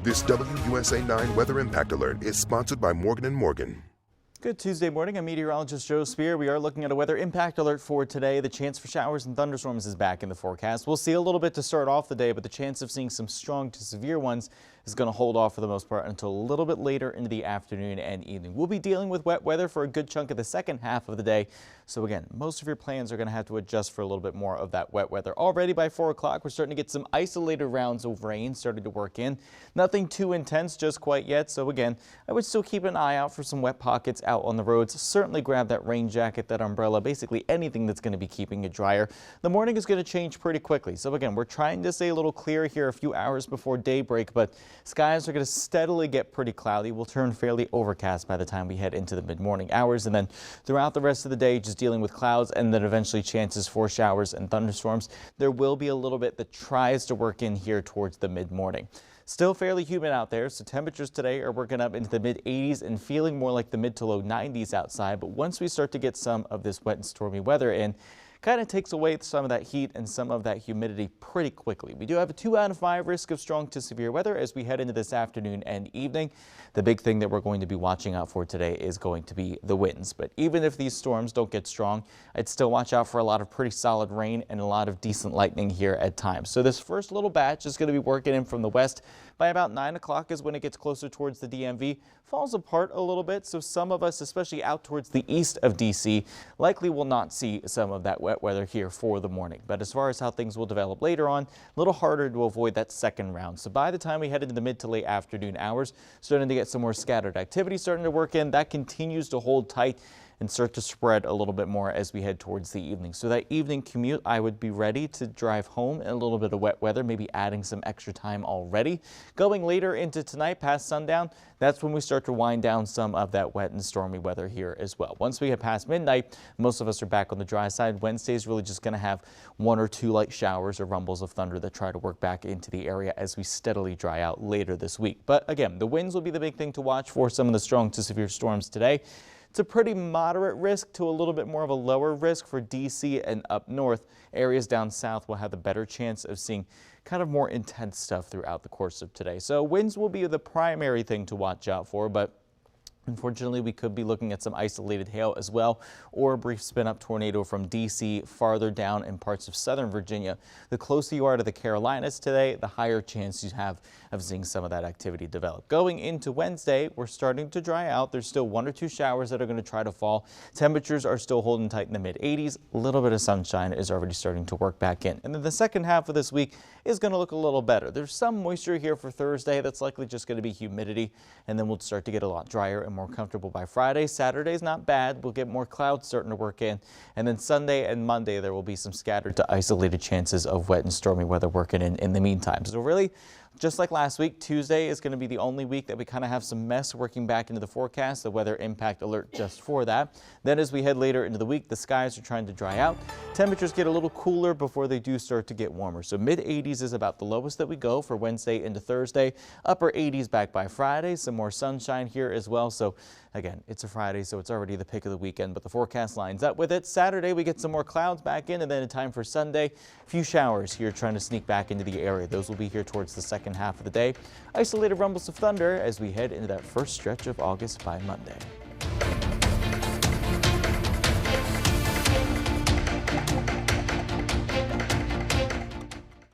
This WUSA 9 Weather Impact Alert is sponsored by Morgan & Morgan. Good Tuesday morning. I'm meteorologist Joe Spear. We are looking at a weather impact alert for today. The chance for showers and thunderstorms is back in the forecast. We'll see a little bit to start off the day, but the chance of seeing some strong to severe ones is going to hold off for the most part until a little bit later into the afternoon and evening. We'll be dealing with wet weather for a good chunk of the second half of the day. So again, most of your plans are going to have to adjust for a little bit more of that wet weather. Already by 4 o'clock, we're starting to get some isolated rounds of rain starting to work in. Nothing too intense just quite yet. So again, I would still keep an eye out for some wet pockets out on the roads. Certainly grab that rain jacket, that umbrella, basically anything that's going to be keeping it drier. The morning is going to change pretty quickly. So again, we're trying to stay a little clear here a few hours before daybreak, but skies are going to steadily get pretty cloudy. We'll turn fairly overcast by the time we head into the mid-morning hours, and then throughout the rest of the day just dealing with clouds and then eventually chances for showers and thunderstorms. There will be a little bit that tries to work in here towards the mid-morning. Still fairly humid out there, so temperatures today are working up into the mid-80s and feeling more like the mid to low 90s outside. But once we start to get some of this wet and stormy weather in, kind of takes away some of that heat and some of that humidity pretty quickly. We do have a 2 out of 5 risk of strong to severe weather as we head into this afternoon and evening. The big thing that we're going to be watching out for today is going to be the winds. But even if these storms don't get strong, I'd still watch out for a lot of pretty solid rain and a lot of decent lightning here at times. So this first little batch is going to be working in from the west. By about 9 o'clock is when it gets closer towards the DMV. Falls apart a little bit, so some of us, especially out towards the east of D.C., likely will not see some of that wet weather here for the morning. But as far as how things will develop later on, a little harder to avoid that second round. So by the time we head into the mid to late afternoon hours, starting to get some more scattered activity starting to work in. That continues to hold tight and start to spread a little bit more as we head towards the evening. So that evening commute, I would be ready to drive home in a little bit of wet weather, maybe adding some extra time already. Going later into tonight past sundown, that's when we start to wind down some of that wet and stormy weather here as well. Once we get past midnight, most of us are back on the dry side. Wednesday is really just going to have 1 or 2 light showers or rumbles of thunder that try to work back into the area as we steadily dry out later this week. But again, the winds will be the big thing to watch for some of the strong to severe storms today. It's a pretty moderate risk to a little bit more of a lower risk for D.C. and up north. Areas down south will have the better chance of seeing kind of more intense stuff throughout the course of today. So winds will be the primary thing to watch out for, but unfortunately, we could be looking at some isolated hail as well, or a brief spin-up tornado from D.C. farther down in parts of southern Virginia. The closer you are to the Carolinas today, the higher chance you have of seeing some of that activity develop. Going into Wednesday, we're starting to dry out. There's still 1 or 2 showers that are going to try to fall. Temperatures are still holding tight in the mid-80s. A little bit of sunshine is already starting to work back in. And then the second half of this week is going to look a little better. There's some moisture here for Thursday. That's likely just going to be humidity, and then we'll start to get a lot drier and more comfortable by Friday. Saturday's not bad. We'll get more clouds starting to work in. And then Sunday and Monday, there will be some scattered to isolated chances of wet and stormy weather working in the meantime. So really, just like last week, Tuesday is going to be the only week that we kind of have some mess working back into the forecast, the weather impact alert just for that. Then as we head later into the week, the skies are trying to dry out. Temperatures get a little cooler before they do start to get warmer. So mid-80s is about the lowest that we go for Wednesday into Thursday. Upper 80s back by Friday. Some more sunshine here as well. So again, it's a Friday, so it's already the pick of the weekend, but the forecast lines up with it. Saturday, we get some more clouds back in, and then in time for Sunday, a few showers here trying to sneak back into the area. Those will be here towards the second half of the day. Isolated rumbles of thunder as we head into that first stretch of August by Monday.